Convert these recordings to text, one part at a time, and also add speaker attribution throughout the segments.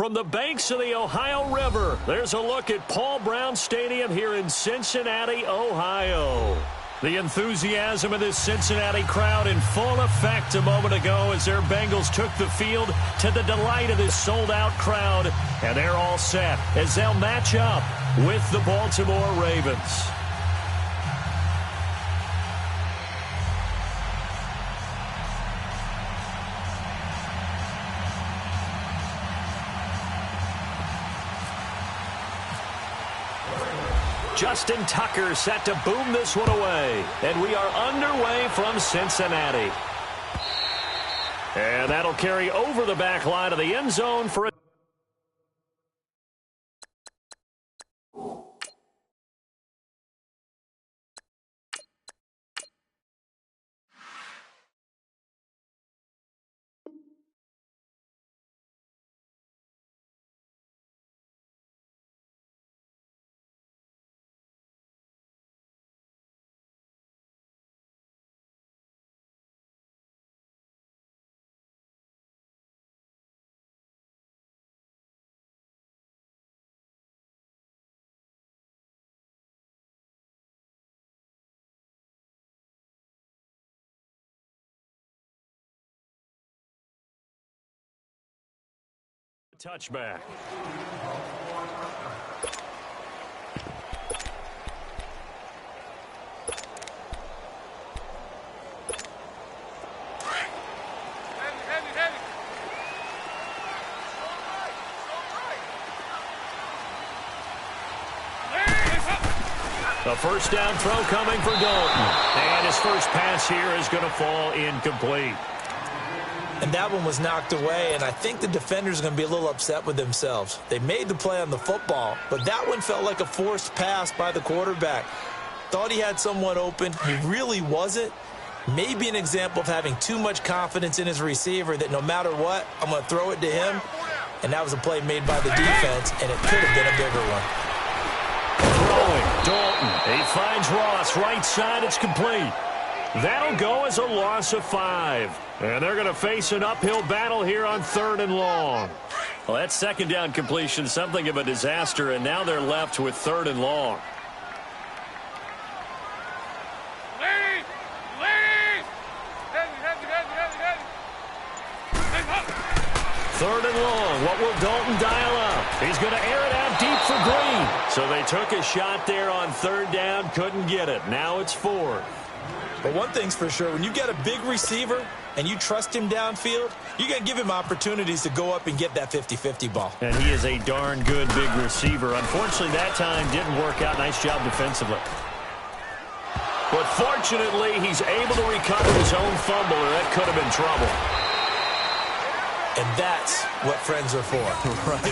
Speaker 1: From the banks of the Ohio River, there's a look at Paul Brown Stadium here in Cincinnati, Ohio. The enthusiasm of this Cincinnati crowd in full effect a moment ago as their Bengals took the field to the delight of this sold-out crowd. And they're all set as they'll match up with the Baltimore Ravens. Justin Tucker set to boom this one away. And we are underway from Cincinnati. And that'll carry over the back line of the end zone for a touchback. A first down throw coming for Dalton. And his first pass here is going to fall incomplete.
Speaker 2: And that one was knocked away, and I think the defenders are going to be a little upset with themselves. They made the play on the football, but that one felt like a forced pass by the quarterback. Thought he had someone open. He really wasn't. Maybe an example of having too much confidence in his receiver that no matter what, I'm going to throw it to him. And that was a play made by the defense, and it could have been a bigger one.
Speaker 1: Throwing, Dalton. He finds Ross. Right side, it's complete. That'll go as a loss of 5. And they're going to face an uphill battle here on 3rd and long. Well, that second down completion, something of a disaster, and now they're left with 3rd and long. Third and long. What will Dalton dial up? He's going to air it out deep for Green. So they took a shot there on 3rd down, couldn't get it. Now it's 4th.
Speaker 2: But one thing's for sure, when you get a big receiver and you trust him downfield, you're going to give him opportunities to go up and get that 50-50 ball.
Speaker 1: And he is a darn good big receiver. Unfortunately, that time didn't work out. Nice job defensively. But fortunately, he's able to recover his own fumble, or that could have been trouble.
Speaker 2: And that's what friends are for.
Speaker 1: Right.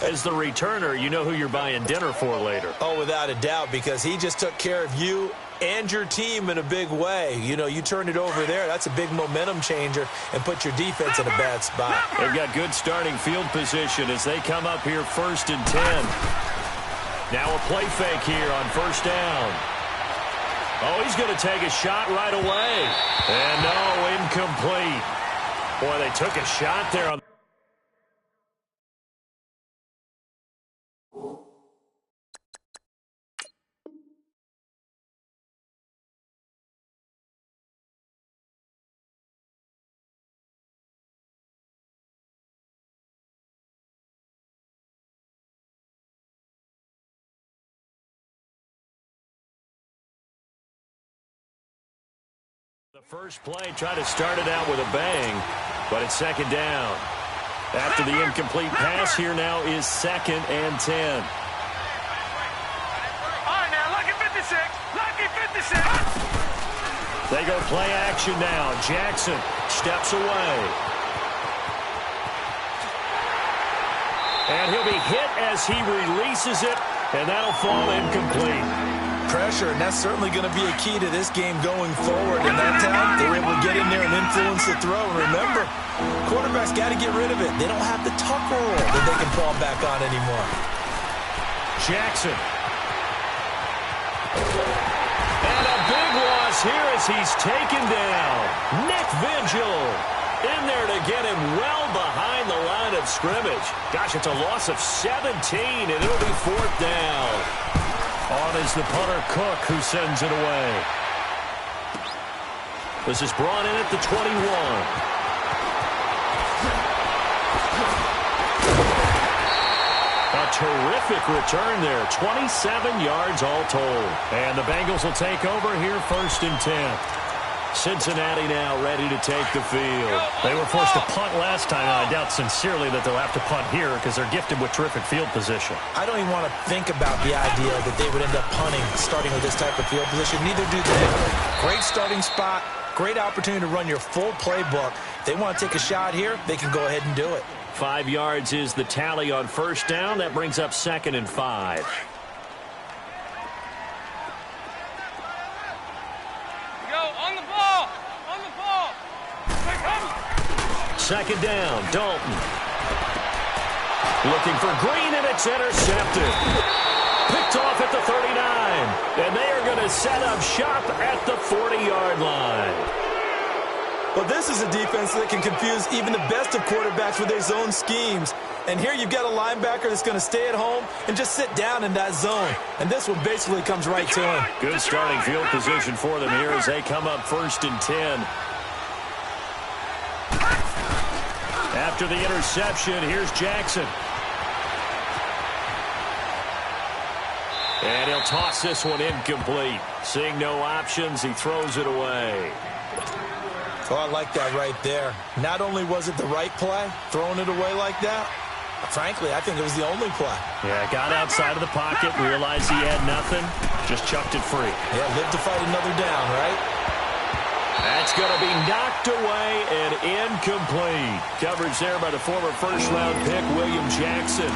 Speaker 1: As the returner, you know who you're buying dinner for later.
Speaker 2: Oh, without a doubt, because he just took care of you and your team in a big way. You know, you turn it over there, that's a big momentum changer, and put your defense in a bad spot.
Speaker 1: They've got good starting field position as they come up here 1st and 10. Now a play fake here on 1st down. Oh, he's going to take a shot right away. And no, incomplete. Boy, they took a shot there on the first play. Try to start it out with a bang, but it's 2nd down. After the incomplete pass, here now is 2nd and 10.
Speaker 3: All right, now, lucky 56. Lucky 56.
Speaker 1: They go play action now. Jackson steps away. And he'll be hit as he releases it, and that'll fall incomplete.
Speaker 2: Pressure, and that's certainly going to be a key to this game going forward. And that time, they were able to get in there and influence the throw. And remember, quarterbacks got to get rid of it. They don't have the Tucker roll that they can fall back on anymore.
Speaker 1: Jackson. And a big loss here as he's taken down. Nick Vigil. In there to get him well behind the line of scrimmage. Gosh, it's a loss of 17, and it'll be 4th down. On is the punter, Cook, who sends it away. This is brought in at the 21. A terrific return there. 27 yards all told. And the Bengals will take over here 1st and 10. Cincinnati now ready to take the field. They were forced to punt last time, and I doubt sincerely that they'll have to punt here because they're gifted with terrific field position.
Speaker 2: I don't even want to think about the idea that they would end up punting starting with this type of field position. Neither do they. Great starting spot. Great opportunity to run your full playbook. If they want to take a shot here, they can go ahead and do it.
Speaker 1: 5 yards is the tally on 1st down. That brings up 2nd and 5. Second down, Dalton. Looking for Green, and it's intercepted. Picked off at the 39. And they are going to set up shop at the 40-yard line.
Speaker 2: Well, this is a defense that can confuse even the best of quarterbacks with their zone schemes. And here you've got a linebacker that's going to stay at home and just sit down in that zone. And this one basically comes right to him.
Speaker 1: Good starting field position for them here as they come up 1st and 10. After the interception, here's Jackson. And he'll toss this one incomplete. Seeing no options, he throws it away.
Speaker 2: Oh, I like that right there. Not only was it the right play, throwing it away like that, frankly, I think it was the only play.
Speaker 1: Yeah, got outside of the pocket, realized he had nothing, just chucked it free.
Speaker 2: Yeah, live to fight another down, right?
Speaker 1: That's going to be knocked away and incomplete. Coverage there by the former first-round pick, William Jackson.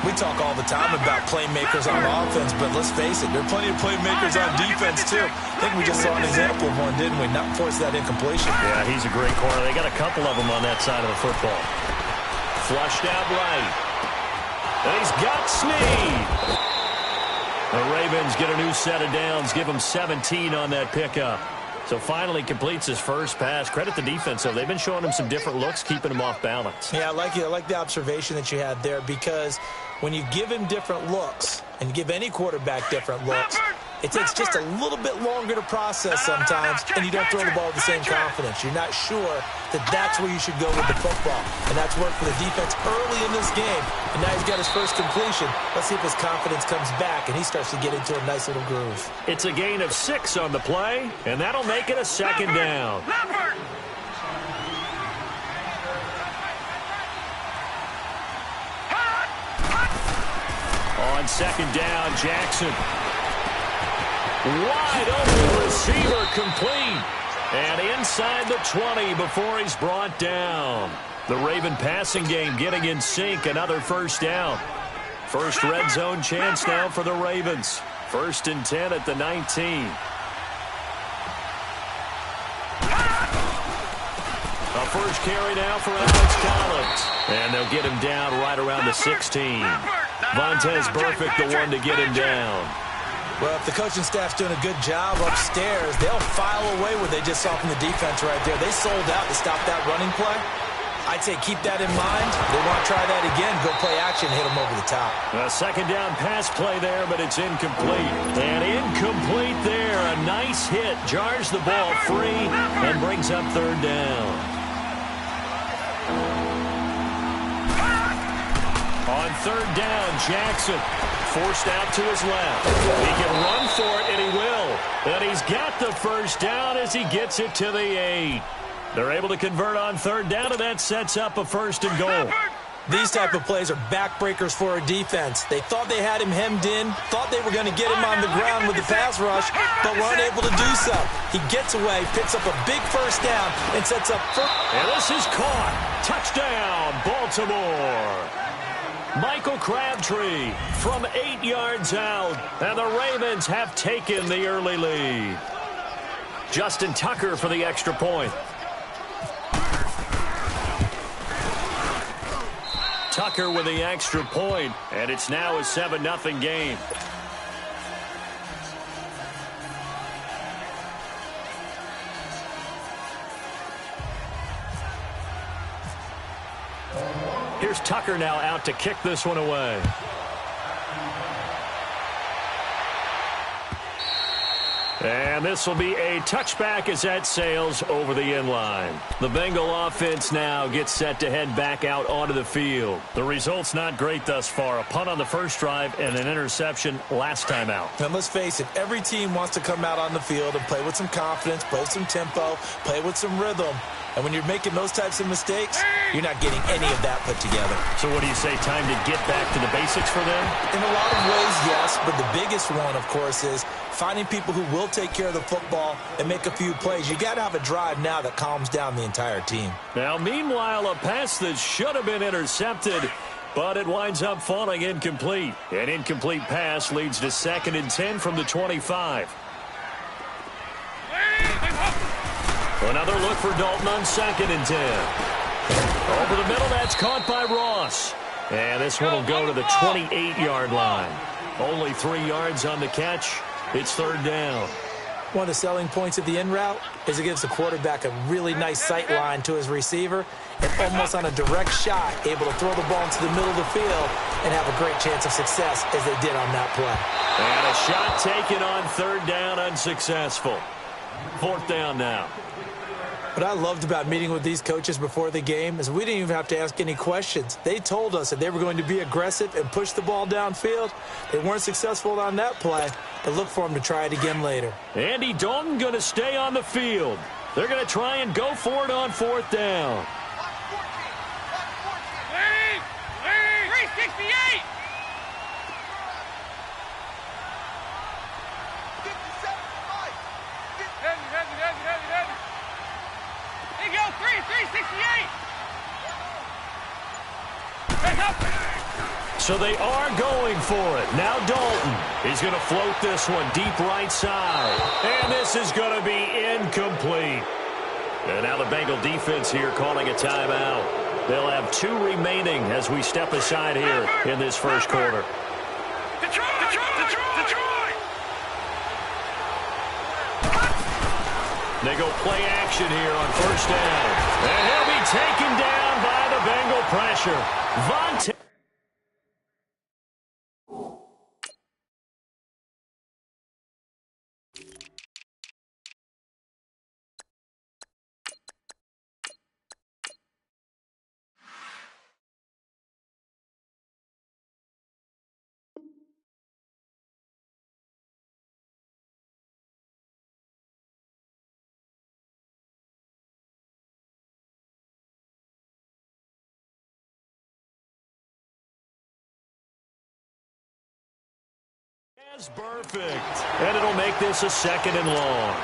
Speaker 2: We talk all the time about playmakers on offense, but let's face it, there are plenty of playmakers on defense, too. I think we just saw an example of one, didn't we? Not force that incompletion.
Speaker 1: Yeah, he's a great corner. They got a couple of them on that side of the football. Flushed out right. And he's got Snead. The Ravens get a new set of downs, give him 17 on that pickup. So finally completes his first pass. Credit the defense, though. They've been showing him some different looks, keeping him off balance.
Speaker 2: Yeah, I like the observation that you had there, because when you give him different looks, and you give any quarterback different looks, it takes just a little bit longer to process sometimes, and you don't throw the ball with the same confidence. You're not sure that that's where you should go with the football. And that's worked for the defense early in this game. And now he's got his first completion. Let's see if his confidence comes back, and he starts to get into a nice little groove.
Speaker 1: It's a gain of 6 on the play, and that'll make it a 2nd down. On 2nd down, Jackson. Wide open receiver, complete. And inside the 20 before he's brought down. The Raven passing game getting in sync. Another 1st down. First red zone chance now for the Ravens. 1st and 10 at the 19. A first carry now for Alex Collins. And they'll get him down right around the 16. Vontaze Burfict, the one to get him down.
Speaker 2: Well, if the coaching staff's doing a good job upstairs, they'll file away what they just saw from the defense right there. They sold out to stop that running play. I'd say keep that in mind. They want to try that again, go play action, hit them over the top.
Speaker 1: A 2nd down pass play there, but it's incomplete. And incomplete there. A nice hit. Jars the ball free and brings up 3rd down. On 3rd down, Jackson forced out to his left. He can run for it, and he will. And he's got the 1st down as he gets it to the 8. They're able to convert on 3rd down, and that sets up a 1st and goal.
Speaker 2: These type of plays are backbreakers for a defense. They thought they had him hemmed in, thought they were going to get him on the ground with the pass rush, but were unable to do so. He gets away, picks up a big 1st down, and sets up first.
Speaker 1: And this is caught. Touchdown, Baltimore. Michael Crabtree from 8 yards out, and the Ravens have taken the early lead. Justin Tucker for the extra point. Tucker with the extra point, and it's now a 7-0 game. Here's Tucker now out to kick this one away. And this will be a touchback as that sails over the inline. The Bengal offense now gets set to head back out onto the field. The result's not great thus far. A punt on the first drive and an interception last time out.
Speaker 2: And let's face it, every team wants to come out on the field and play with some confidence, play with some tempo, play with some rhythm. And when you're making those types of mistakes, you're not getting any of that put together.
Speaker 1: So what do you say, time to get back to the basics for them?
Speaker 2: In a lot of ways, yes, but the biggest one, of course, is finding people who will take care of the football and make a few plays. You got to have a drive now that calms down the entire team.
Speaker 1: Now, meanwhile, a pass that should have been intercepted, but it winds up falling incomplete. An incomplete pass leads to 2nd and 10 from the 25. Another look for Dalton on 2nd and 10. Over the middle, that's caught by Ross. And this one will go to the 28-yard line. Only 3 yards on the catch. It's 3rd down.
Speaker 2: One of the selling points of the in route is it gives the quarterback a really nice sight line to his receiver and almost on a direct shot able to throw the ball into the middle of the field and have a great chance of success as they did on that play.
Speaker 1: And a shot taken on 3rd down, unsuccessful. 4th down now.
Speaker 2: What I loved about meeting with these coaches before the game is we didn't even have to ask any questions. They told us that they were going to be aggressive and push the ball downfield. They weren't successful on that play, but look for them to try it again later.
Speaker 1: Andy Dalton going to stay on the field. They're going to try and go for it on 4th down.
Speaker 3: 368! There you go, 368!
Speaker 1: So they are going for it. Now Dalton is going to float this one deep right side. And this is going to be incomplete. And now the Bengal defense here calling a timeout. They'll have 2 remaining as we step aside here in this first quarter.
Speaker 3: Detroit!
Speaker 1: They go play action here on 1st down. And he'll be taken down by the Bengal pressure. Vontae. That's perfect. And it'll make this a 2nd and long.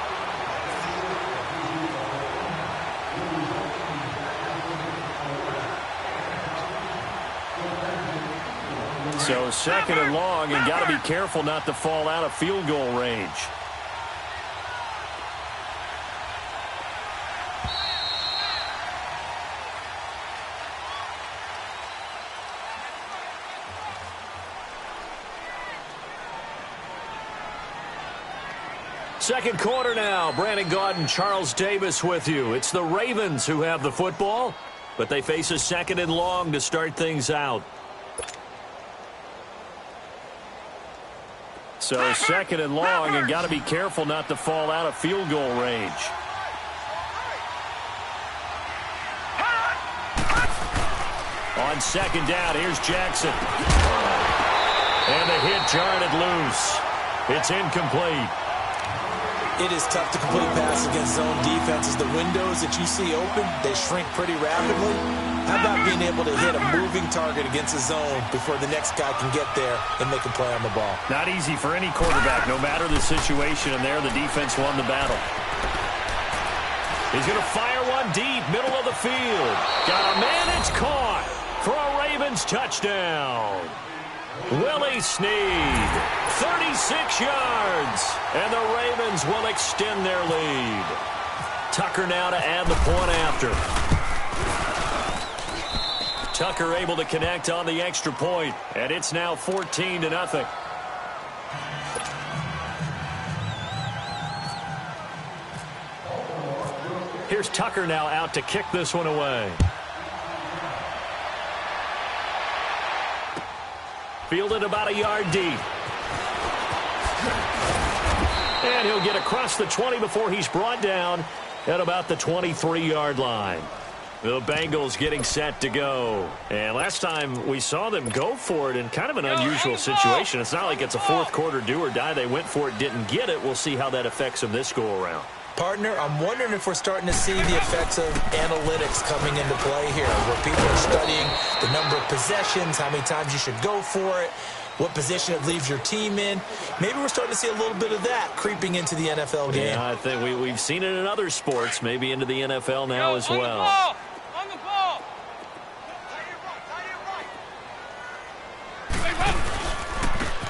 Speaker 1: So 2nd and long, and got to be careful not to fall out of field goal range. Second quarter now. Brandon Gaudin, Charles Davis with you. It's the Ravens who have the football, but they face a 2nd and long to start things out. So 2nd and long, and got to be careful not to fall out of field goal range. On 2nd down, here's Jackson. And the hit jarred it loose. It's incomplete.
Speaker 2: It is tough to complete passes against zone defenses. The windows that you see open, they shrink pretty rapidly. How about being able to hit a moving target against a zone before the next guy can get there and make a play on the ball?
Speaker 1: Not easy for any quarterback, no matter the situation, and there the defense won the battle. He's going to fire one deep, middle of the field. Got a man, it's caught for a Ravens touchdown. Willie Snead, 36 yards, and the Ravens will extend their lead. Tucker now to add the point after. Tucker able to connect on the extra point, and it's now 14-0. Here's Tucker now out to kick this one away. Fielded about a yard deep. And he'll get across the 20 before he's brought down at about the 23-yard line. The Bengals getting set to go. And last time we saw them go for it in kind of an unusual situation. It's not like it's a fourth quarter do or die. They went for it, didn't get it. We'll see how that affects them this go-around.
Speaker 2: Partner, I'm wondering if we're starting to see the effects of analytics coming into play here, where people are studying the number of possessions, how many times you should go for it, what position it leaves your team in. Maybe we're starting to see a little bit of that creeping into the NFL game.
Speaker 1: Yeah, I think we've seen it in other sports, maybe into the NFL now as well.
Speaker 3: On the ball!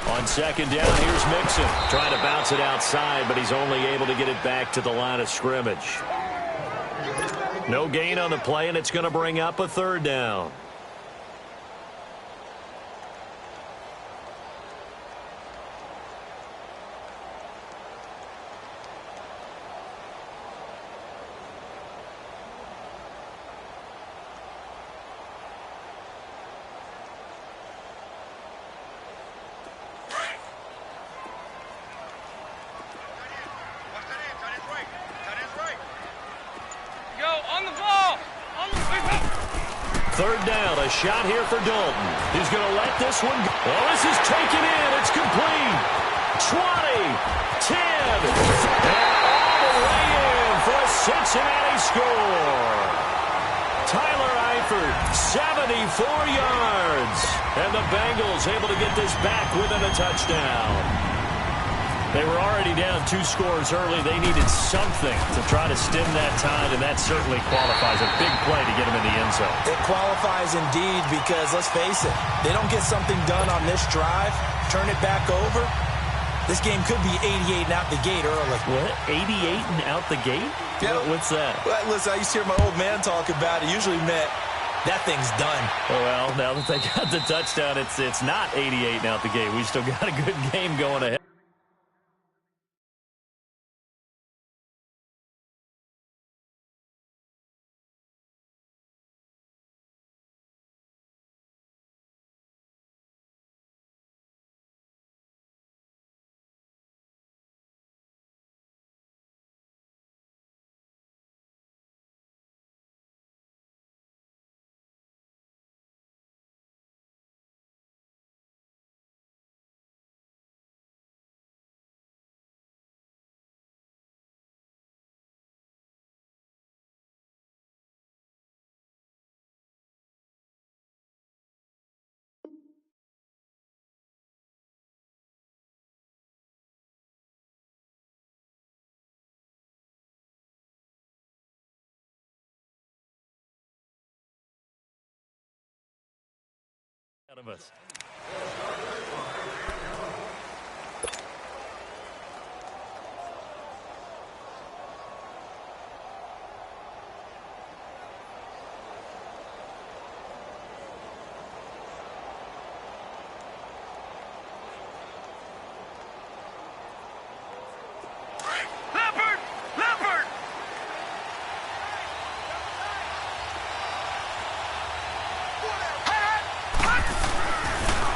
Speaker 1: On second down, here's Mixon. Trying to bounce it outside, but he's only able to get it back to the line of scrimmage. No gain on the play, and it's going to bring up a third down. Third down, a shot here for Dalton. He's going to let this one go. Oh, this is taken in. It's complete. 20, 10, and all the way in for a Cincinnati score. Tyler Eifert, 74 yards. And the Bengals able to get this back within a touchdown. They were already down 2 scores early. They needed something to try to stem that tide, and that certainly qualifies. A big play to get them in the end zone.
Speaker 2: It qualifies indeed because, let's face it, they don't get something done on this drive, turn it back over, this game could be 88 and out the gate early.
Speaker 1: What? 88 and out the gate?
Speaker 2: Yeah.
Speaker 1: What's that?
Speaker 2: Well, listen, I used to hear my old man talk about it. Usually meant that thing's done.
Speaker 1: Well, now that they got the touchdown, it's not 88 and out the gate. We still got a good game going ahead. Out of us.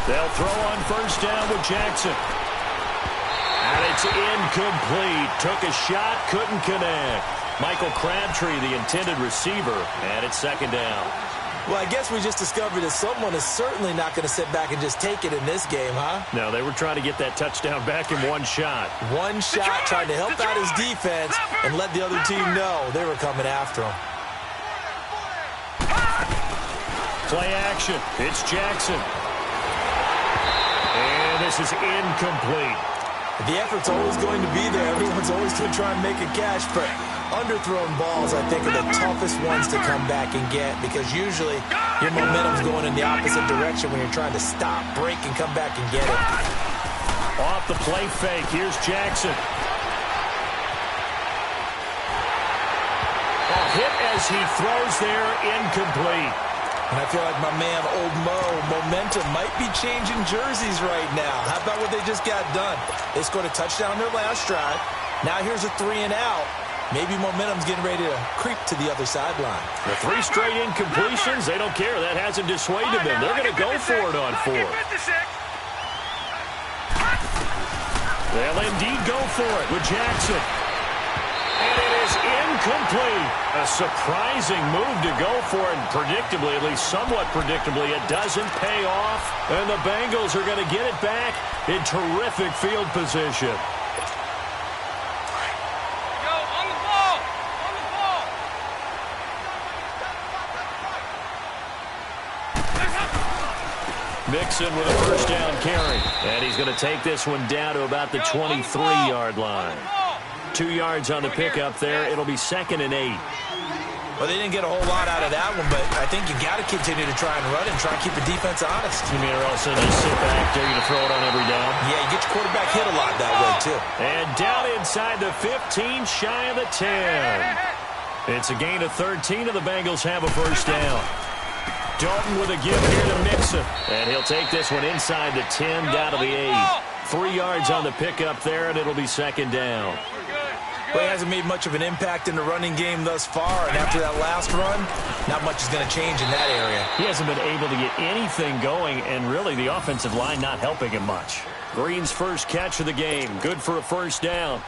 Speaker 1: They'll throw on first down with Jackson. And it's incomplete. Took a shot, couldn't connect. Michael Crabtree, the intended receiver, and it's second down.
Speaker 2: Well, I guess we just discovered that someone is certainly not going to sit back and just take it in this game, huh?
Speaker 1: No, they were trying to get that touchdown back in one shot.
Speaker 2: One shot, trying to help out his defense and let the other team know they were coming after him.
Speaker 1: Play action. It's Jackson. And this is incomplete.
Speaker 2: The effort's always going to be there. Everyone's always going to try and make a catch, but underthrown balls, I think, are the toughest ones to come back and get because usually your momentum's going in the opposite direction when you're trying to stop, break, and come back and get it.
Speaker 1: Off the play fake, here's Jackson. A hit as he throws there, incomplete.
Speaker 2: And I feel like my man, Old Mo, momentum might be changing jerseys right now. How about what they just got done? They scored a touchdown their last drive. Now here's a 3 and out. Maybe momentum's getting ready to creep to the other sideline.
Speaker 1: The 3 straight incompletions, they don't care. That hasn't dissuaded them. They're going to go for it on 4. They'll indeed go for it with Jackson. And it is incomplete. A surprising move to go for it. And predictably, at least somewhat predictably, it doesn't pay off. And the Bengals are going to get it back in terrific field position. Mixon with a first down carry. And he's going to take this one down to about the 23-yard line. 2 yards on the pickup there. It'll be 2nd and 8.
Speaker 2: Well, they didn't get a whole lot out of that one, but I think you got to continue to try and run and try and keep the defense honest.
Speaker 1: You mean, or else they just sit back, dare you to throw it on every down?
Speaker 2: Yeah, you get your quarterback hit a lot that way, too.
Speaker 1: And down inside the 15, shy of the 10. It's a gain of 13, and the Bengals have a first down. Dalton with a give here to Mixon. And he'll take this one inside the 10, down to the 8. 3 yards on the pickup there, and it'll be 2nd down.
Speaker 2: Well, he hasn't made much of an impact in the running game thus far, and after that last run, not much is going to change in that area.
Speaker 1: He hasn't been able to get anything going, and really the offensive line not helping him much. Green's first catch of the game, good for a first down.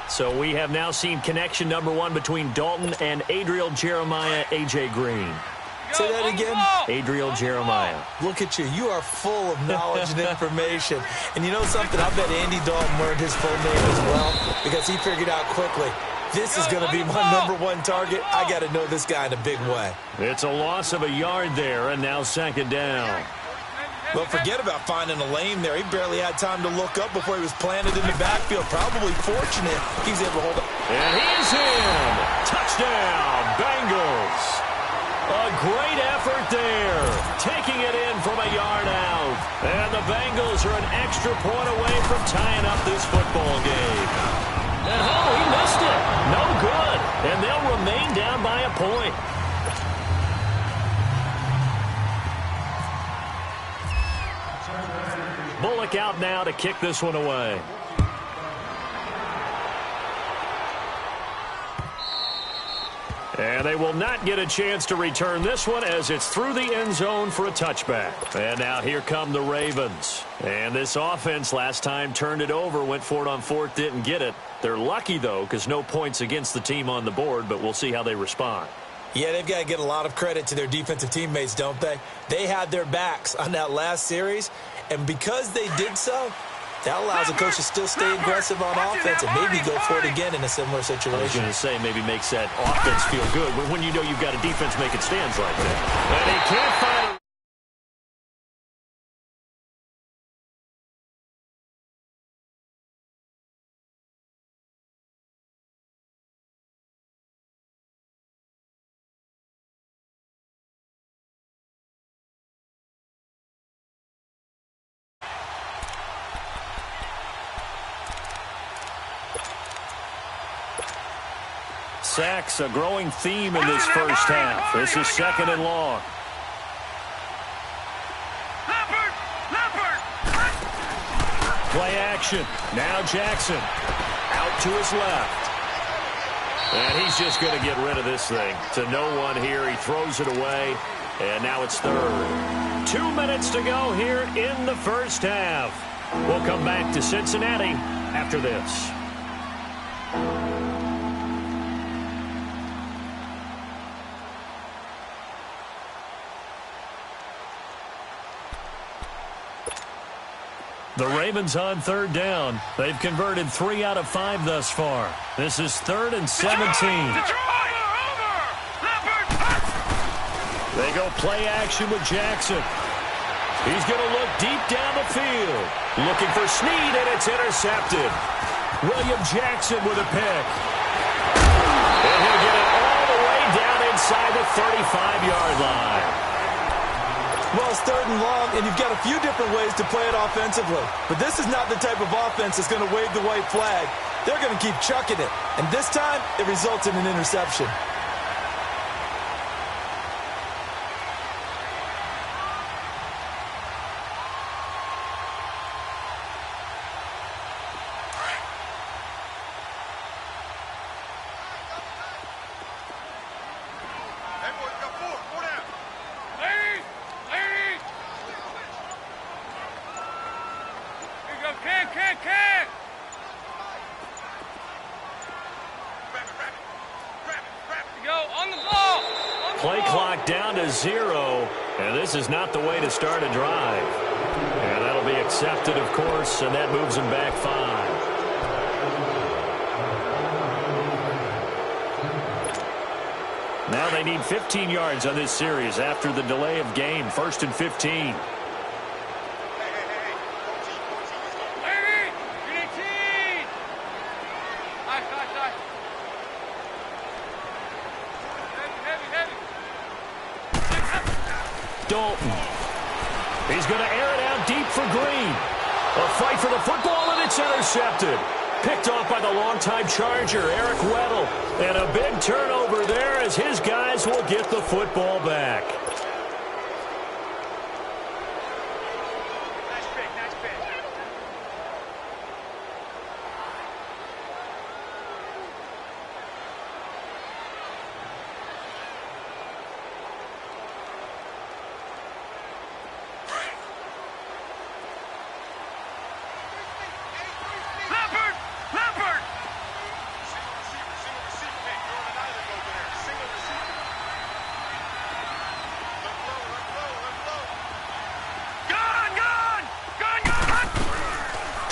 Speaker 1: So we have now seen connection number 1 between Dalton and Adriel Jeremiah, A.J. Green.
Speaker 2: Say that again?
Speaker 1: Adriel Jeremiah.
Speaker 2: Look at you. You are full of knowledge and information. And you know something? I bet Andy Dalton learned his full name as well because he figured out quickly, this is going to be my #1 target. I got to know this guy in a big way.
Speaker 1: It's a loss of a yard there, and now 2nd down.
Speaker 2: Well, forget about finding a lane there. He barely had time to look up before he was planted in the backfield. Probably fortunate he's able to hold up.
Speaker 1: And he's in. Touchdown, Bengals. A great effort there, taking it in from a yard out. And the Bengals are an extra point away from tying up this football game. And he missed it. No good. And they'll remain down by a point. Bullock out now to kick this one away. And they will not get a chance to return this one as it's through the end zone for a touchback. And now here come the Ravens. And this offense last time turned it over, went for it on 4th, didn't get it. They're lucky, though, because no points against the team on the board, but we'll see how they respond.
Speaker 2: Yeah, they've got to get a lot of credit to their defensive teammates, don't they? They had their backs on that last series, and because they did so, that allows the coach to still stay aggressive on offense and maybe go for it again in a similar situation.
Speaker 1: I was going to say maybe makes that offense feel good when you know you've got a defense making stands like that. And he can't find a sacks, a growing theme in this first half. This is 2nd and long. Play action. Now Jackson. Out to his left. And he's just going to get rid of this thing. To no one here. He throws it away. And now it's 3rd. 2 minutes to go here in the first half. We'll come back to Cincinnati after this. The Ravens on 3rd down. They've converted 3 out of 5 thus far. This is 3rd and 17. They go play action with Jackson. He's going to look deep down the field. Looking for Snead, and it's intercepted. William Jackson with a pick. And he'll get it all the way down inside the 35-yard line.
Speaker 2: Well, it's 3rd and long, and you've got a few different ways to play it offensively. But this is not the type of offense that's going to wave the white flag. They're going to keep chucking it. And this time, it results in an interception.
Speaker 1: play clock down to 0, and this is not the way to start a drive. And that'll be accepted, of course, and that moves them back 5. Now they need 15 yards on this series after the delay of game. 1st and 15. Dalton. He's going to air it out deep for Green. A fight for the football, and it's intercepted. Picked off by the longtime Charger, Eric Weddle. And a big turnover there as his guys will get the football back.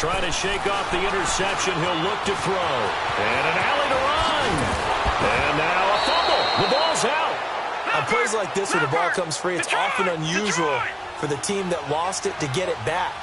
Speaker 1: Trying to shake off the interception. He'll look to throw. And an alley to run. And now a fumble. The ball's out.
Speaker 2: On plays like this where the ball comes free, it's often unusual for the team that lost it to get it back.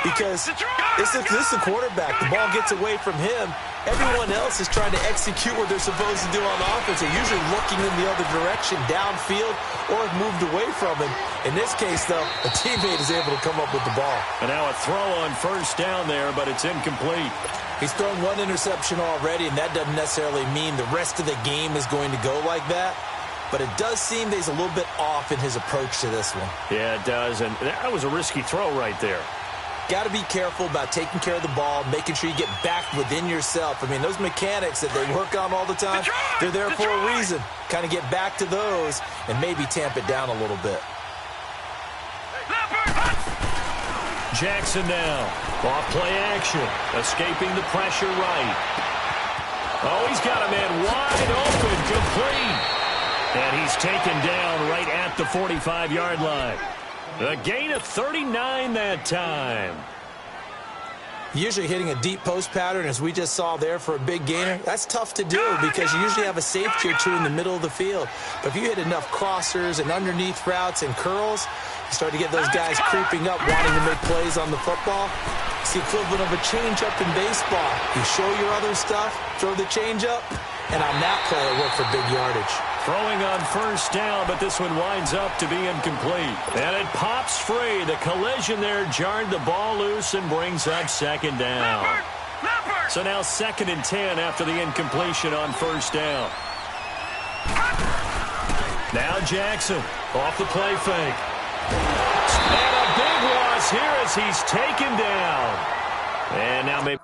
Speaker 2: Because this is the quarterback. The ball gets away from him. Everyone else is trying to execute what they're supposed to do on offense. They're usually looking in the other direction, downfield, or have moved away from him. In this case, though, a teammate is able to come up with the ball.
Speaker 1: And now a throw on 1st down there, but it's incomplete.
Speaker 2: He's thrown 1 interception already, and that doesn't necessarily mean the rest of the game is going to go like that. But it does seem that he's a little bit off in his approach to this one.
Speaker 1: Yeah, it does, and that was a risky throw right there.
Speaker 2: Got to be careful about taking care of the ball, making sure you get back within yourself. I mean, those mechanics that they work on all the time, they're there for a reason. Kind of get back to those and maybe tamp it down a little bit.
Speaker 1: Jackson now. Off play action. Escaping the pressure right. Oh, he's got a man wide open. Complete. And he's taken down right at the 45-yard line. A gain of 39 that time.
Speaker 2: Usually hitting a deep post pattern, as we just saw there for a big gainer, that's tough to do because you usually have a safety or two in the middle of the field. But if you hit enough crossers and underneath routes and curls, you start to get those guys creeping up, wanting to make plays on the football. It's the equivalent of a changeup in baseball. You show your other stuff, throw the changeup, and on that play, it worked for big yardage.
Speaker 1: Throwing on 1st down, but this one winds up to be incomplete. And it pops free. The collision there jarred the ball loose and brings up 2nd down. So now 2nd and 10 after the incompletion on 1st down. Now Jackson off the play fake. And a big loss here as he's taken down. And now maybe...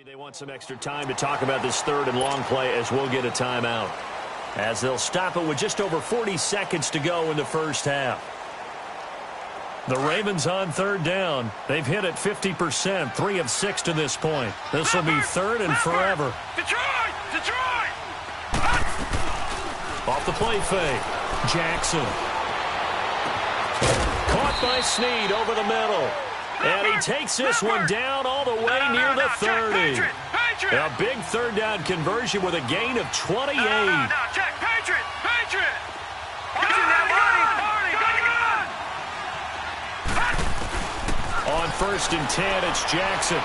Speaker 1: They want some extra time to talk about this 3rd and long play as we'll get a timeout. As they'll stop it with just over 40 seconds to go in the 1st half. The Ravens on 3rd down. They've hit it 50%, 3 of 6 to this point. This will be 3rd and forever.
Speaker 3: Detroit! Detroit!
Speaker 1: Off the play fake. Jackson. Caught by Snead over the middle. And he takes this one down all the way near the 30. A big 3rd down conversion with a gain of 28.
Speaker 3: No, check. Patriot! Patriot!
Speaker 1: On 1st and 10, it's Jackson.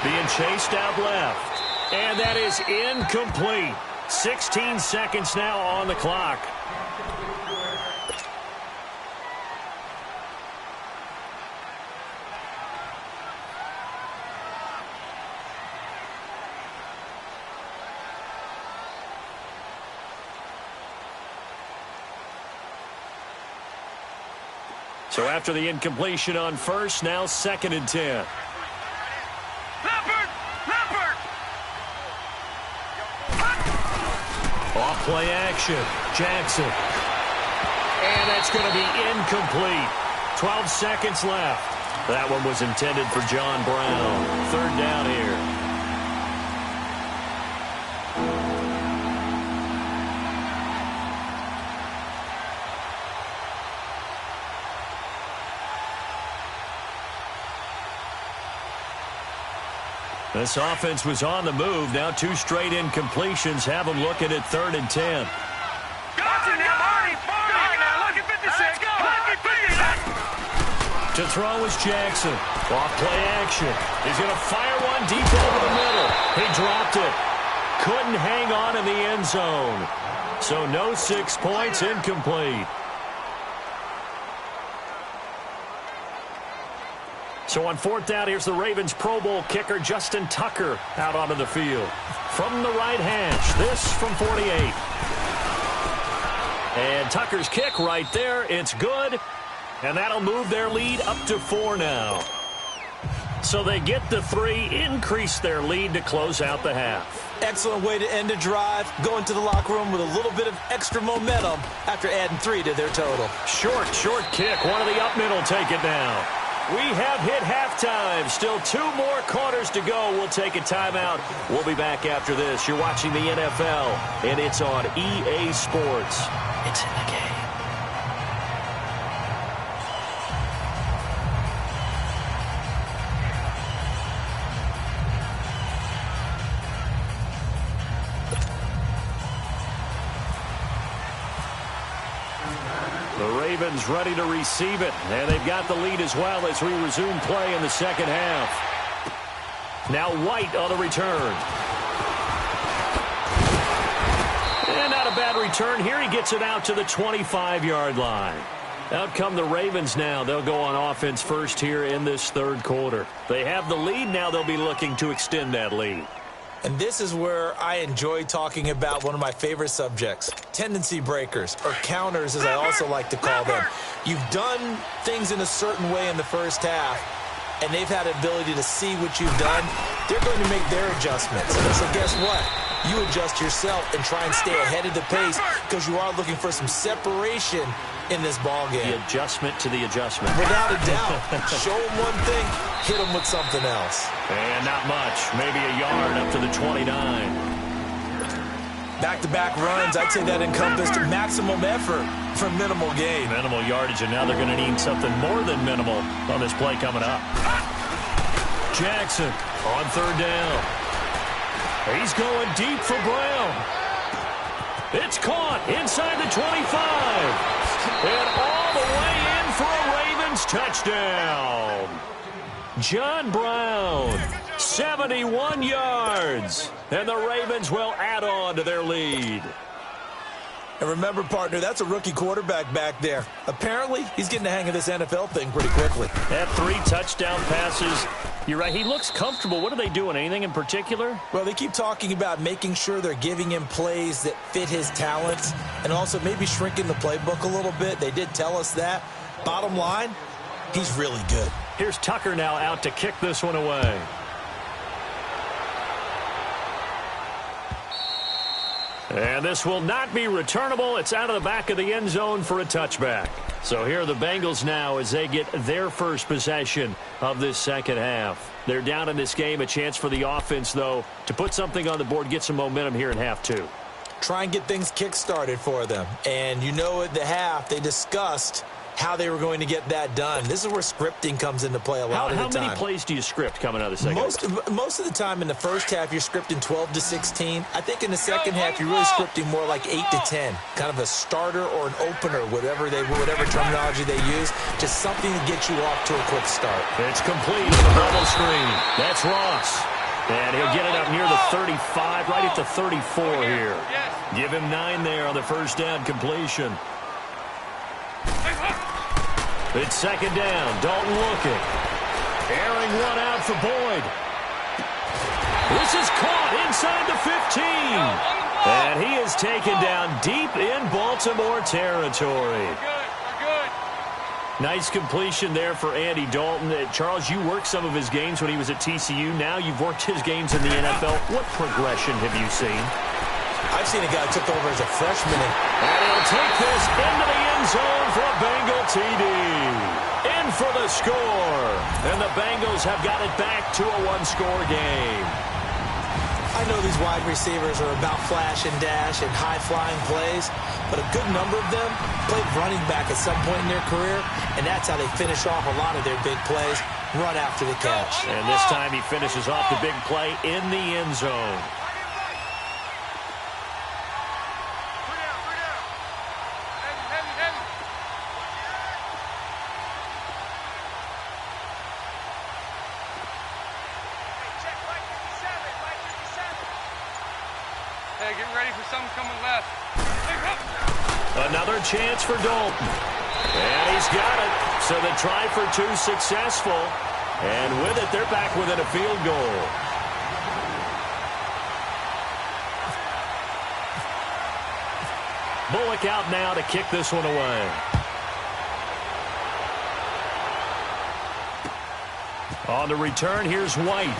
Speaker 1: Being chased out left. And that is incomplete. 16 seconds now on the clock. So after the incompletion on first, now 2nd and 10. Off play action. Jackson. And that's going to be incomplete. 12 seconds left. That one was intended for John Brown. 3rd down here. This offense was on the move. Now 2 straight incompletions have them looking at 3rd and 10. To throw is Jackson. Off play action. He's going to fire one deep over the middle. He dropped it. Couldn't hang on in the end zone. So no 6 points, incomplete. So on 4th down, here's the Ravens Pro Bowl kicker, Justin Tucker, out onto the field. From the right hash, this from 48. And Tucker's kick right there, it's good. And that'll move their lead up to 4 now. So they get the 3, increase their lead to close out the half.
Speaker 2: Excellent way to end a drive. Go into the locker room with a little bit of extra momentum after adding 3 to their total.
Speaker 1: Short kick. One of the up mid will take it down. We have hit halftime. Still 2 more quarters to go. We'll take a timeout. We'll be back after this. You're watching the NFL, and it's on EA Sports. It's in the game. The Ravens ready to receive it, and they've got the lead as well as we resume play in the 2nd half. Now White on the return. And not a bad return here. He gets it out to the 25-yard line. Out come the Ravens now. They'll go on offense first here in this 3rd quarter. They have the lead. Now they'll be looking to extend that lead.
Speaker 2: And this is where I enjoy talking about one of my favorite subjects, tendency breakers, or counters as I also like to call them. You've done things in a certain way in the first half, and they've had the ability to see what you've done. They're going to make their adjustments. So guess what? You adjust yourself and try and stay ahead of the pace because you are looking for some separation in this ball game.
Speaker 1: The adjustment to the adjustment.
Speaker 2: Without a doubt. Show them one thing, hit them with something else.
Speaker 1: And not much. Maybe a yard up to the 29.
Speaker 2: Back-to-back runs, I'd say that encompassed maximum effort for minimal gain.
Speaker 1: Minimal yardage, and now they're going to need something more than minimal on this play coming up. Jackson on 3rd down. He's going deep for Brown. It's caught inside the 25. And all the way in for a Ravens touchdown. John Brown, 71 yards. And the Ravens will add on to their lead.
Speaker 2: And remember, partner, that's a rookie quarterback back there. Apparently, he's getting the hang of this NFL thing pretty quickly.
Speaker 1: Had 3 touchdown passes. You're right, he looks comfortable. What are they doing? Anything in particular?
Speaker 2: Well, they keep talking about making sure they're giving him plays that fit his talents and also maybe shrinking the playbook a little bit. They did tell us that. Bottom line, he's really good.
Speaker 1: Here's Tucker now out to kick this one away. And this will not be returnable. It's out of the back of the end zone for a touchback. So here are the Bengals now as they get their first possession of this 2nd half. They're down in this game. A chance for the offense, though, to put something on the board, get some momentum here in half 2.
Speaker 2: Try and get things kick-started for them. And you know at the half they discussed how they were going to get that done. This is where scripting comes into play a lot of the time.
Speaker 1: How many plays do you script coming out of the 2nd half?
Speaker 2: Most of the time in the first half, you're scripting 12 to 16. I think in the 2nd half, you're really scripting more like 8 to 10. Kind of a starter or an opener, whatever terminology they use. Just something to get you off to a quick start.
Speaker 1: It's complete with a bubble screen. That's Ross. And he'll get it up near the 35, right at the 34 here. Give him 9 there on the first down completion. It's second down. Dalton looking. Airing one out for Boyd. This is caught inside the 15. And he is taken down deep in Baltimore territory. Nice completion there for Andy Dalton. Charles, you worked some of his games when he was at TCU. Now you've worked his games in the NFL. What progression have you seen?
Speaker 2: I've seen a guy who took over as a freshman.
Speaker 1: And he'll take this into the end zone for a Bengal TD. In for the score. And the Bengals have got it back to a one-score game.
Speaker 2: I know these wide receivers are about flash and dash and high-flying plays, but a good number of them played running back at some point in their career, and that's how they finish off a lot of their big plays, run after the catch.
Speaker 1: And this time he finishes off the big play in the end zone.
Speaker 3: Hey, get ready for something coming left.
Speaker 1: Another chance for Dalton. And he's got it. So the try for 2 successful. And with it, they're back within a field goal. Bullock out now to kick this one away. On the return, here's White.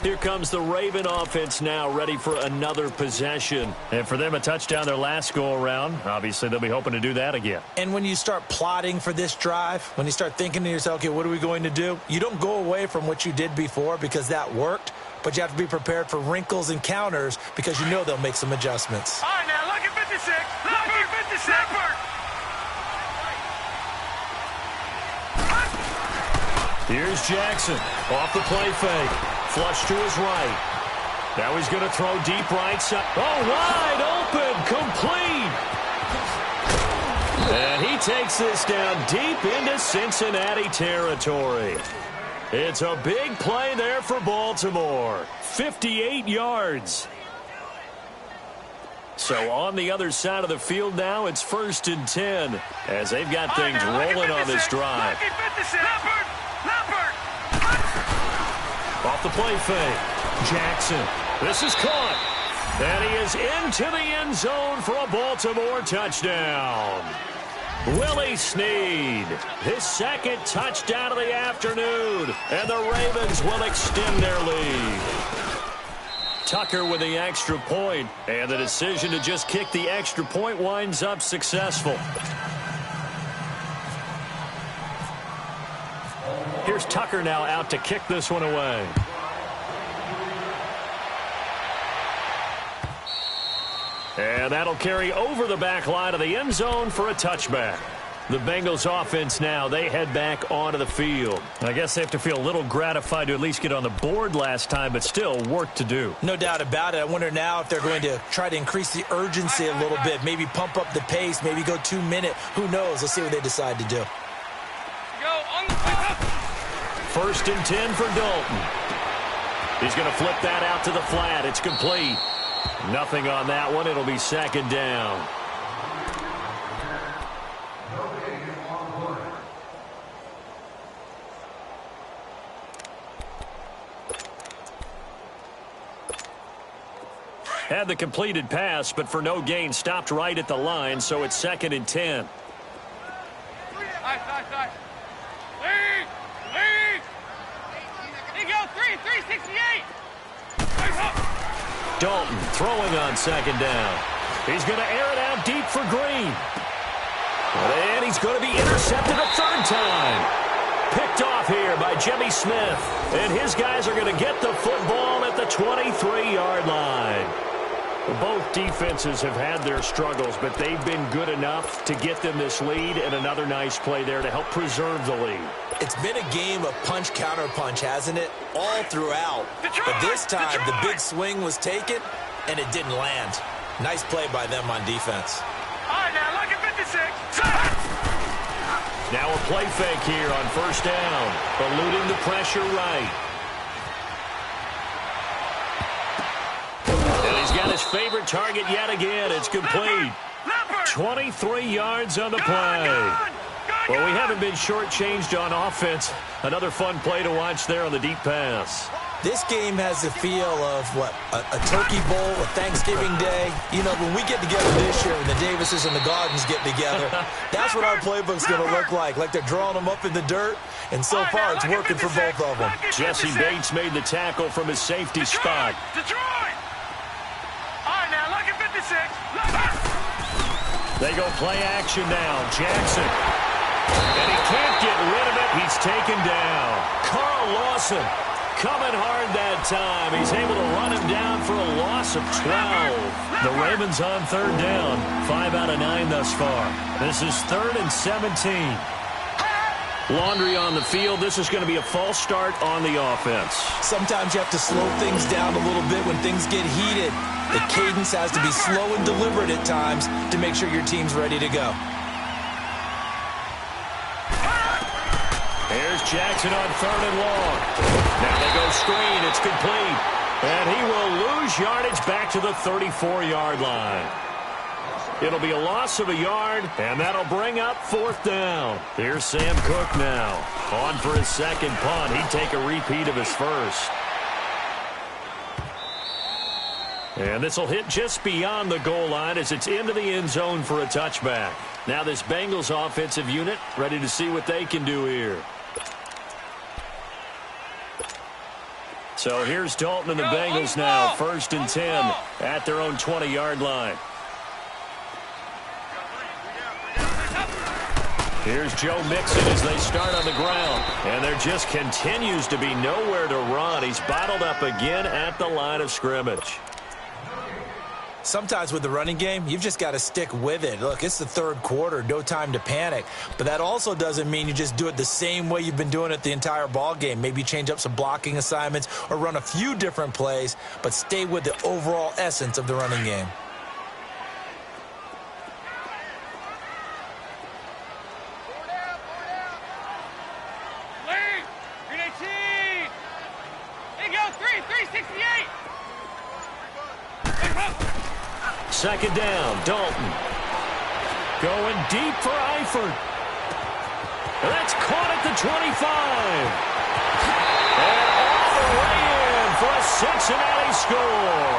Speaker 1: Here comes the Raven offense now, ready for another possession. And for them, a touchdown their last go-around. Obviously, they'll be hoping to do that again.
Speaker 2: And when you start plotting for this drive, when you start thinking to yourself, okay, what are we going to do? You don't go away from what you did before because that worked, but you have to be prepared for wrinkles and counters because you know they'll make some adjustments.
Speaker 3: All right, now, look at 56. Look at 56.
Speaker 1: Here's Jackson off the play fake. Flush to his right. Now he's going to throw deep right side. Oh, wide open, complete. And he takes this down deep into Cincinnati territory. It's a big play there for Baltimore. 58 yards. So on the other side of the field now, it's 1st and 10 as they've got things rolling on this drive. Off the play fake. Jackson. This is caught. And he is into the end zone for a Baltimore touchdown. Willie Snead, his second touchdown of the afternoon. And the Ravens will extend their lead. Tucker with the extra point. And the decision to just kick the extra point winds up successful. Here's Tucker now out to kick this one away. And that'll carry over the back line of the end zone for a touchback. The Bengals offense now, they head back onto the field. I guess they have to feel a little gratified to at least get on the board last time, but still work to do.
Speaker 2: No doubt about it. I wonder now if they're going to try to increase the urgency a little bit, maybe pump up the pace, maybe go 2 minute. Who knows? Let's see what they decide to do.
Speaker 1: First and 10 for Dalton. He's going to flip that out to the flat. It's complete. Nothing on that one. It'll be second down. Had the completed pass, but for no gain, stopped right at the line, so it's 2nd and 10.
Speaker 3: Nice. Lead! Here you go, 368!
Speaker 1: Dalton throwing on second down. He's going to air it out deep for Green. And he's going to be intercepted a 3rd time. Picked off here by Jimmy Smith. And his guys are going to get the football at the 23-yard line. Both defenses have had their struggles, but they've been good enough to get them this lead, and another nice play there to help preserve the lead.
Speaker 2: It's been a game of punch-counter-punch, hasn't it? All throughout. But this time, the big swing was taken, and it didn't land. Nice play by them on defense.
Speaker 3: All right, now, look at 56.
Speaker 1: Now a play fake here on first down. Eluding the pressure right. And he's got his favorite target yet again. It's complete. 23 yards on the play. Well, we haven't been shortchanged on offense. Another fun play to watch there on the deep pass.
Speaker 2: This game has the feel of, what, a turkey bowl, a Thanksgiving day. You know, when we get together this year and the Davises and the Gardens get together, that's what our playbook's going to look like they're drawing them up in the dirt, and so far it's working for both of them.
Speaker 1: Jesse Bates made the tackle from his safety spot.
Speaker 3: Detroit! All right, now, look at 56.
Speaker 1: They go play action now. Jackson. And he can't get rid of it. He's taken down. Carl Lawson coming hard that time. He's able to run him down for a loss of 12. The Ravens on third down. 5 out of 9 thus far. This is 3rd and 17. Laundry on the field. This is going to be a false start on the offense.
Speaker 2: Sometimes you have to slow things down a little bit when things get heated. The cadence has to be slow and deliberate at times to make sure your team's ready to go.
Speaker 1: Here's Jackson on 3rd and long. Now they go screen. It's complete. And he will lose yardage back to the 34-yard line. It'll be a loss of a yard, and that'll bring up 4th down. Here's Sam Cook now. On for his second punt. He'd take a repeat of his first. And this will hit just beyond the goal line as it's into the end zone for a touchback. Now this Bengals offensive unit ready to see what they can do here. So here's Dalton and the Bengals now. 1st and 10 at their own 20-yard line. Here's Joe Mixon as they start on the ground. And there just continues to be nowhere to run. He's bottled up again at the line of scrimmage.
Speaker 2: Sometimes with the running game, you've just got to stick with it. Look, it's the 3rd quarter, no time to panic. But that also doesn't mean you just do it the same way you've been doing it the entire ball game. Maybe change up some blocking assignments or run a few different plays, but stay with the overall essence of the running game.
Speaker 3: Green 18. There you go, 368.
Speaker 1: 2nd down, Dalton. Going deep for Eifert. That's caught at the 25. And all the way in for a Cincinnati score.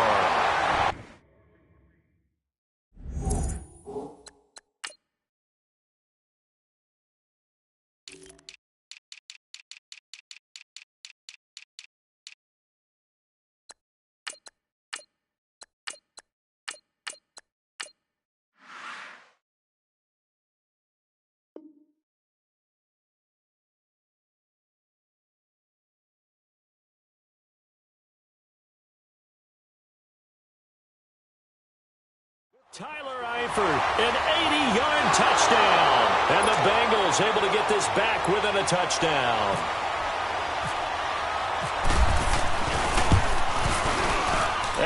Speaker 1: Tyler Eifert, an 80-yard touchdown. And the Bengals able to get this back within a touchdown.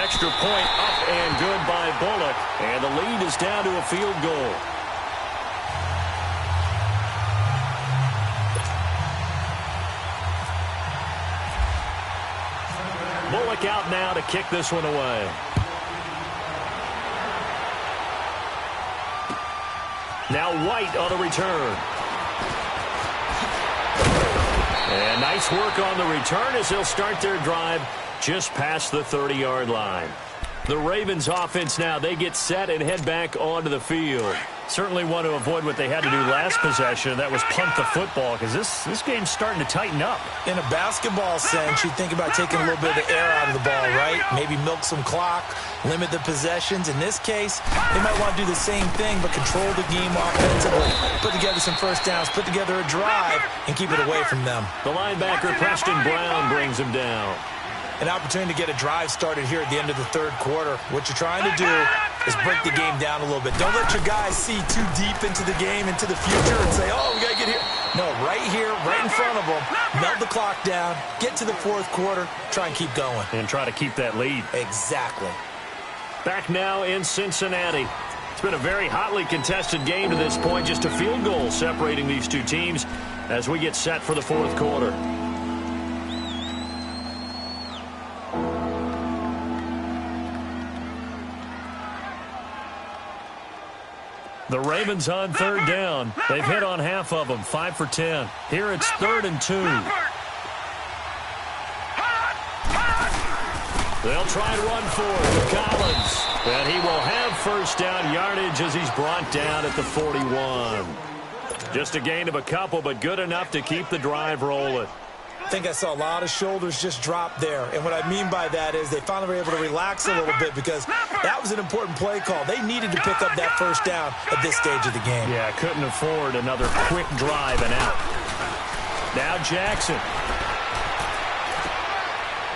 Speaker 1: Extra point up and good by Bullock. And the lead is down to a field goal. Bullock out now to kick this one away. Now White on the return. And nice work on the return as they'll start their drive just past the 30-yard line. The Ravens offense now, they get set and head back onto the field. Certainly want to avoid what they had to do last possession. That was punt the football because this game's starting to tighten up.
Speaker 2: In a basketball sense, you think about taking a little bit of the air out of the ball, right? Maybe milk some clock, limit the possessions. In this case, they might want to do the same thing but control the game offensively. Put together some first downs, put together a drive, and keep it away from them.
Speaker 1: The linebacker, Preston Brown, brings him down.
Speaker 2: An opportunity to get a drive started here at the end of the 3rd quarter. What you're trying to do is break the game down a little bit. Don't let your guys see too deep into the game, into the future, and say, oh, we got to get here. No, right here, right in front of them. Melt the clock down, get to the 4th quarter, try and keep going.
Speaker 1: And try to keep that lead.
Speaker 2: Exactly.
Speaker 1: Back now in Cincinnati. It's been a very hotly contested game to this point. Just a field goal separating these two teams as we get set for the fourth quarter. The Ravens on third down. They've hit on half of them, 5 for 10. Here it's 3rd and 2. They'll try and run for it with Collins. And he will have first down yardage as he's brought down at the 41. Just a gain of a couple, but good enough to keep the drive rolling.
Speaker 2: I think I saw a lot of shoulders just drop there. And what I mean by that is they finally were able to relax a little bit because that was an important play call. They needed to pick up that first down at this stage of the game.
Speaker 1: Yeah, couldn't afford another quick drive and out. Now Jackson.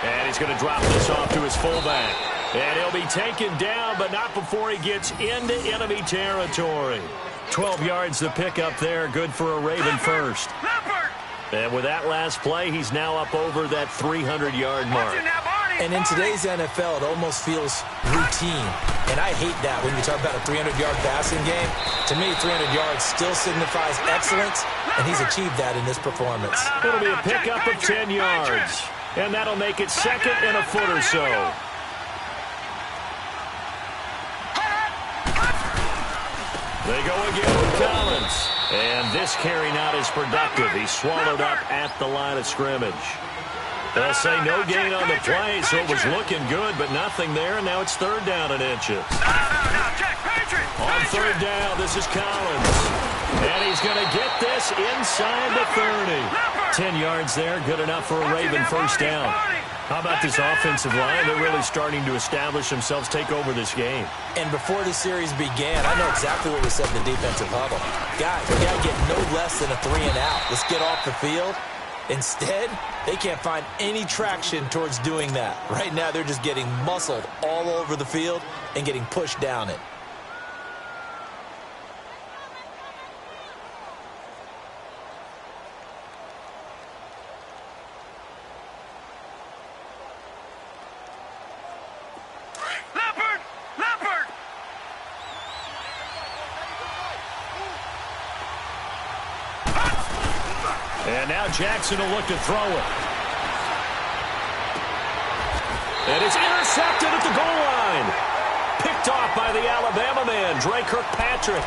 Speaker 1: And he's going to drop this off to his fullback. And he'll be taken down, but not before he gets into enemy territory. 12 yards to pick up there. Good for a Raven first. And with that last play, he's now up over that 300-yard mark.
Speaker 2: And in today's NFL, it almost feels routine. And I hate that when you talk about a 300-yard passing game. To me, 300 yards still signifies excellence, and he's achieved that in this performance.
Speaker 1: It'll be a pickup of 10 yards. And that'll make it 2nd and a foot or so. They go again with Collins. And this carry not as productive. He's swallowed up at the line of scrimmage. They'll say no gain on the play, so it was looking good, but nothing there, and now it's 3rd down and inches. On 3rd down, this is Collins. And he's going to get this inside the 30. 10 yards there, good enough for a Raven first down. How about this offensive line? They're really starting to establish themselves, take over this game.
Speaker 2: And before the series began, I know exactly what we said in the defensive huddle. Guys, we got to get no less than a 3 and out. Let's get off the field. Instead, they can't find any traction towards doing that. Right now, they're just getting muscled all over the field and getting pushed down it.
Speaker 1: And now Jackson will look to throw it. And it's intercepted at the goal line. Picked off by the Alabama man, Dre Kirkpatrick.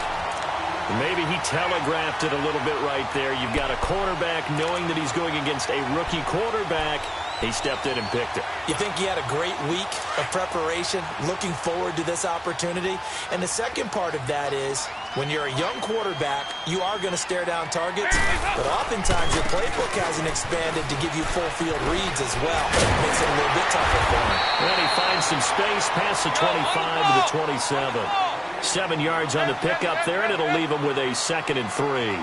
Speaker 1: Maybe he telegraphed it a little bit right there. You've got a quarterback knowing that he's going against a rookie quarterback. He stepped in and picked it.
Speaker 2: You think he had a great week of preparation, looking forward to this opportunity? And the second part of that is, when you're a young quarterback, you are going to stare down targets, but oftentimes your playbook hasn't expanded to give you full field reads as well. It makes it a little bit tougher for him.
Speaker 1: And he finds some space past the 25 to the 27. 7 yards on the pickup there, and it'll leave him with a 2nd and 3.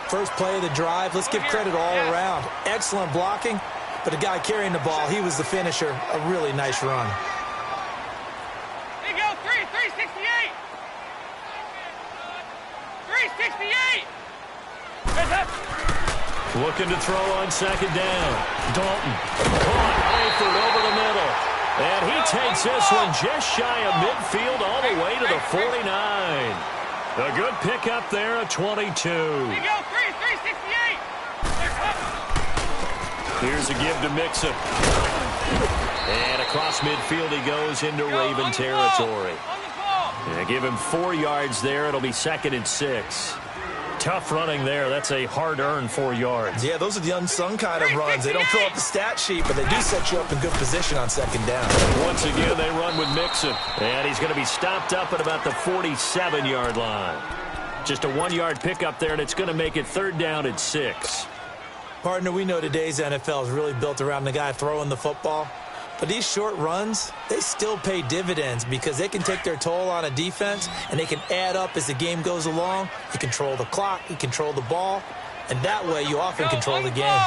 Speaker 2: First play of the drive, let's give credit all around. Excellent blocking, but the guy carrying the ball, he was the finisher. A really nice run.
Speaker 3: There you go, 368. 368.
Speaker 1: Looking to throw on 2nd down. Dalton caught Eifert over the middle. And he takes this one just shy of midfield all the way to the 49. A good pickup there at 22.
Speaker 3: There you go, 368.
Speaker 1: Here's a give to Mixon. And across midfield he goes into Raven territory. And give him 4 yards there. It'll be 2nd and 6. Tough running there. That's a hard-earned 4 yards.
Speaker 2: Yeah, those are the unsung kind of runs. They don't fill up the stat sheet, but they do set you up in good position on 2nd down.
Speaker 1: Once again, they run with Mixon. And he's going to be stopped up at about the 47-yard line. Just a 1-yard pickup there, and it's going to make it 3rd down and 6.
Speaker 2: Partner, we know today's NFL is really built around the guy throwing the football. But these short runs, they still pay dividends because they can take their toll on a defense, and they can add up as the game goes along. You control the clock, you control the ball, and that way you often control the game.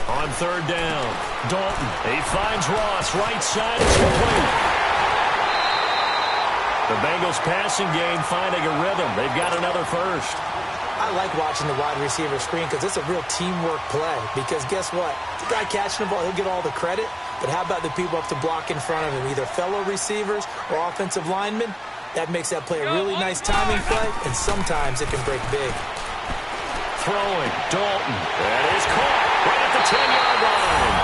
Speaker 1: On 3rd down, Dalton. He finds Ross, right side, it's complete. The Bengals passing game finding a rhythm. They've got another first.
Speaker 2: I like watching the wide receiver screen because it's a real teamwork play. Because guess what? The guy catching the ball, he'll get all the credit. But how about the people up to block in front of him, either fellow receivers or offensive linemen? That makes that play a really nice timing play, and sometimes it can break big.
Speaker 1: Throwing, Dalton. That is caught right at the 10-yard line.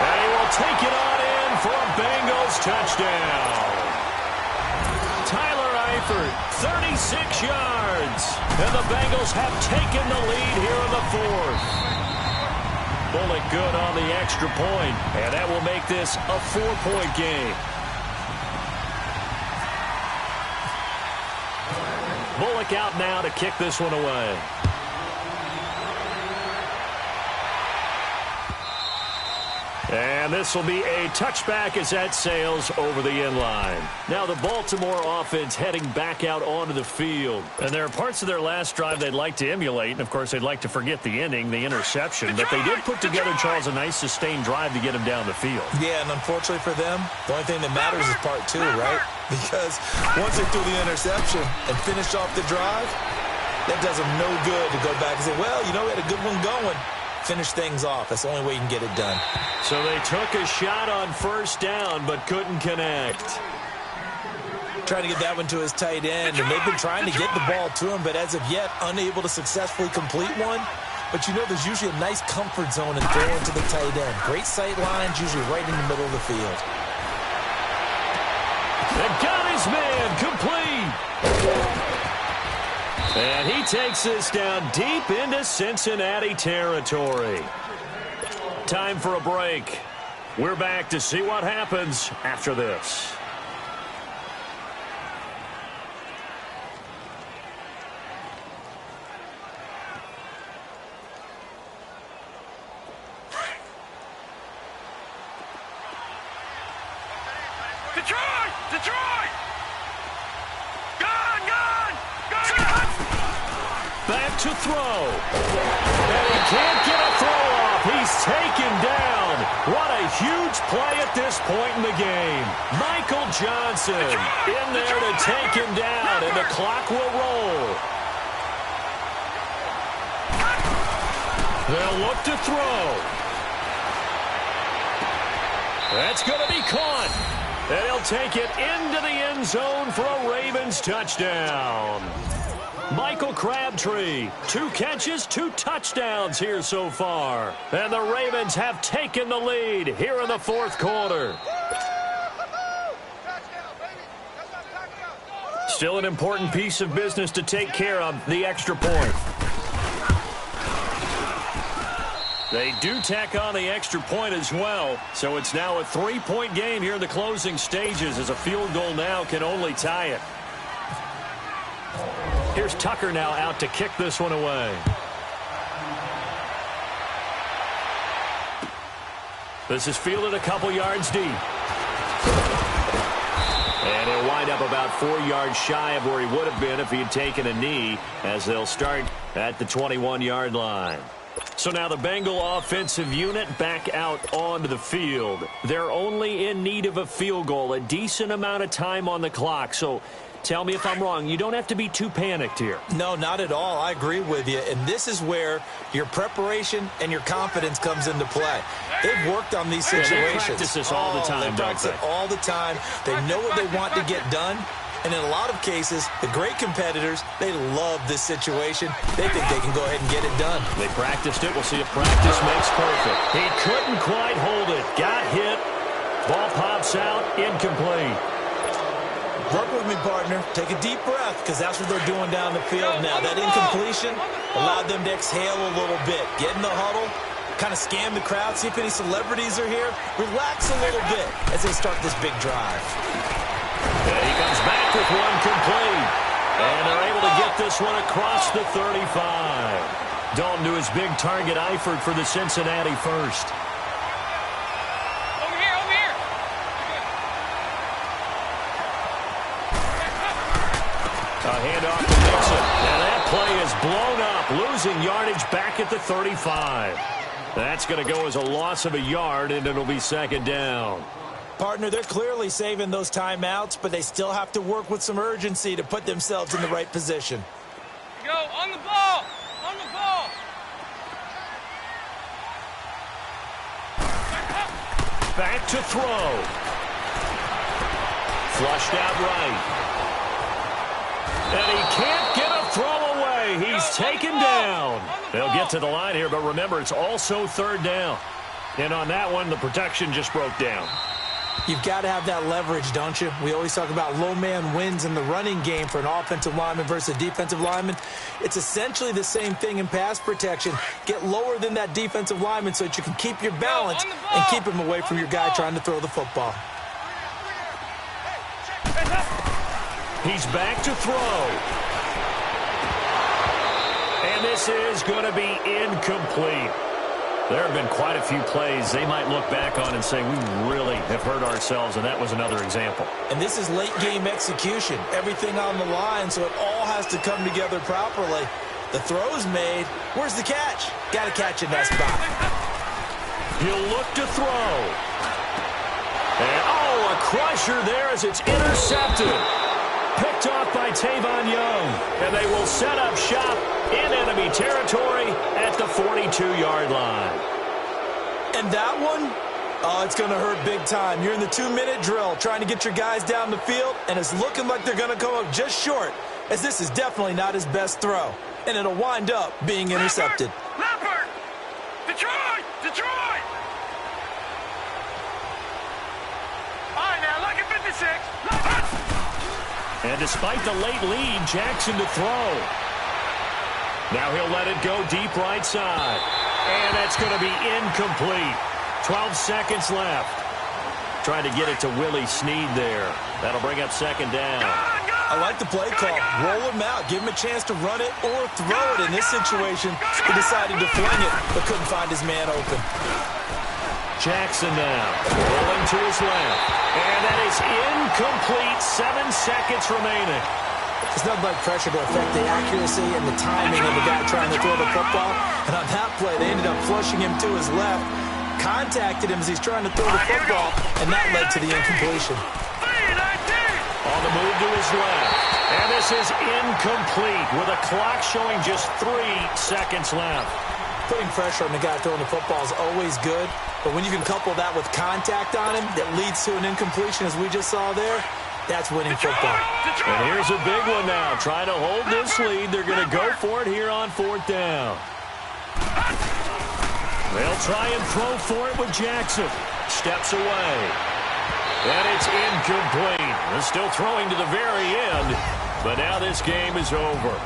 Speaker 1: And he will take it on in for a Bengals touchdown. Tyler Eifert, 36 yards. And the Bengals have taken the lead here in the fourth. Bullock good on the extra point, and that will make this a 4-point game. Bullock out now to kick this one away. And this will be a touchback as that sails over the end line. Now the Baltimore offense heading back out onto the field. And there are parts of their last drive they'd like to emulate. And, of course, they'd like to forget the ending, the interception. But they did put together, Charles, a nice sustained drive to get him down the field.
Speaker 2: Yeah, and unfortunately for them, the only thing that matters is part two, right? Because once they threw the interception and finished off the drive, that does them no good to go back and say, well, you know, we had a good one going. Finish things off. That's the only way you can get it done.
Speaker 1: So they took a shot on first down but couldn't connect.
Speaker 2: Trying to get that one to his tight end, and they've been trying to get the ball to him, but as of yet, unable to successfully complete one. But you know there's usually a nice comfort zone in throwing to the tight end. Great sight lines, usually right in the middle of the field.
Speaker 1: And got his man complete. And he takes this down deep into Cincinnati territory. Time for a break. We're back to see what happens after this.
Speaker 3: Detroit! Detroit! Gone!
Speaker 1: Back to throw. And he can't get a throw off. He's taken down. What a huge play at this point in the game. Michael Johnson in there to take him down, and the clock will roll. They'll look to throw. That's going to be caught. And he'll take it into the end zone for a Ravens touchdown. Michael Crabtree, 2 catches, 2 touchdowns here so far. And the Ravens have taken the lead here in the fourth quarter. Still an important piece of business to take care of, the extra point. They do tack on the extra point as well, so it's now a 3-point game here in the closing stages, as a field goal now can only tie it. Here's Tucker now out to kick this one away. This is fielded a couple yards deep. And he'll wind up about 4 yards shy of where he would have been if he had taken a knee, as they'll start at the 21-yard line. So now the Bengal offensive unit back out onto the field. They're only in need of a field goal, a decent amount of time on the clock. So tell me if I'm wrong. You don't have to be too panicked here.
Speaker 2: No, not at all. I agree with you. And this is where your preparation and your confidence comes into play. They've worked on these situations.
Speaker 1: They practice this all the time,
Speaker 2: they practice it all the time. They know what they want to get done. And in a lot of cases, the great competitors, they love this situation. They think they can go ahead and get it done.
Speaker 1: They practiced it. We'll see if practice makes perfect. He couldn't quite hold it. Got hit. Ball pops out. Incomplete.
Speaker 2: Work with me, partner. Take a deep breath, because that's what they're doing down the field now. That incompletion allowed them to exhale a little bit. Get in the huddle. Kind of scan the crowd. See if any celebrities are here. Relax a little bit as they start this big drive.
Speaker 1: And he comes back with one complete. And they're able to get this one across the 35. Dalton to his big target, Eifert for the Cincinnati first.
Speaker 3: Over here, over here.
Speaker 1: A handoff to Nixon. And that play is blown up, losing yardage back at the 35. That's going to go as a loss of a yard, and it'll be second down.
Speaker 2: Partner, they're clearly saving those timeouts, but they still have to work with some urgency to put themselves in the right position.
Speaker 3: Go, on the ball. On the ball.
Speaker 1: back to throw. Flushed out right. And he can't get a throw away. He's taken down. They'll get to the line here, but remember, it's also third down. And on that one, the protection just broke down.
Speaker 2: You've got to have that leverage, don't you? We always talk about low man wins in the running game for an offensive lineman versus a defensive lineman. It's essentially the same thing in pass protection. Get lower than that defensive lineman so that you can keep your balance and keep him away from your guy trying to throw the football.
Speaker 1: He's back to throw. And this is going to be incomplete. There have been quite a few plays they might look back on and say, we really have hurt ourselves, and that was another example.
Speaker 2: And this is late-game execution. Everything on the line, so it all has to come together properly. The throw's made. Where's the catch? Got to catch in that spot.
Speaker 1: He'll look to throw. And, oh, a crusher there as it's intercepted. Picked off by Tavon Young. And they will set up shop in enemy territory at the 42-yard line.
Speaker 2: And that one, oh, it's going to hurt big time. You're in the 2-minute drill trying to get your guys down the field, and it's looking like they're going to come up just short, as this is definitely not his best throw. And it'll wind up being intercepted.
Speaker 3: Leopard! Detroit! Detroit! All right, now, look at 56. Leopard!
Speaker 1: And despite the late lead, Jackson to throw. Now he'll let it go deep right side. And that's going to be incomplete. 12 seconds left. Trying to get it to Willie Snead there. That'll bring up second down.
Speaker 2: I like the play call. Roll him out. Give him a chance to run it or throw it. In this situation, he decided to fling it, but couldn't find his man open.
Speaker 1: Jackson now, rolling to his left. And that is incomplete. 7 seconds remaining.
Speaker 2: It's nothing like pressure to affect the accuracy and the timing of the guy trying to throw the football. And on that play, they ended up flushing him to his left, contacted him as he's trying to throw the football, and that led to the incompletion.
Speaker 1: On the move to his left. And this is incomplete with a clock showing just 3 seconds left.
Speaker 2: Putting pressure on the guy throwing the football is always good, but when you can couple that with contact on him that leads to an incompletion, as we just saw there, that's winning football.
Speaker 1: And here's a big one now. Trying to hold this lead. They're going to go for it here on fourth down. They'll try and throw for it with Jackson. Steps away. And it's incomplete. They're still throwing to the very end, but now this game is over.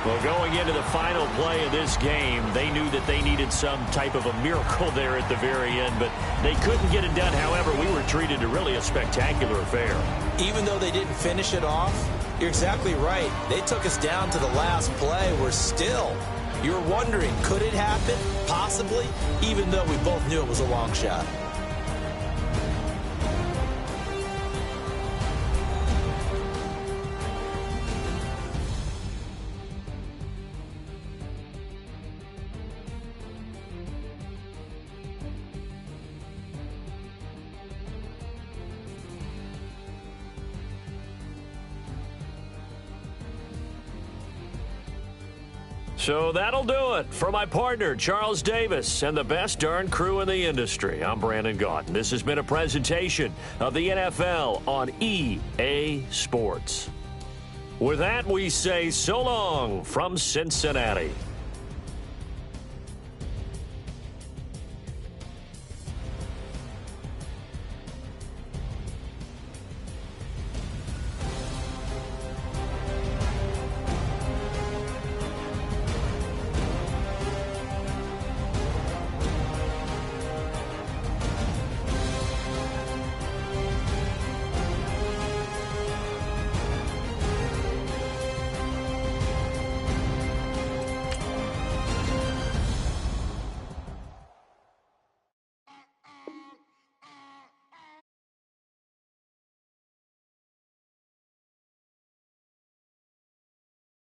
Speaker 1: Well, going into the final play of this game, they knew that they needed some type of a miracle there at the very end, but they couldn't get it done. However, we were treated to really a spectacular affair.
Speaker 2: Even though they didn't finish it off, you're exactly right. They took us down to the last play. We're still, you're wondering, could it happen? Possibly, even though we both knew it was a long shot.
Speaker 1: So that'll do it for my partner, Charles Davis, and the best darn crew in the industry. I'm Brandon Gaudin. This has been a presentation of the NFL on EA Sports. With that, we say so long from Cincinnati.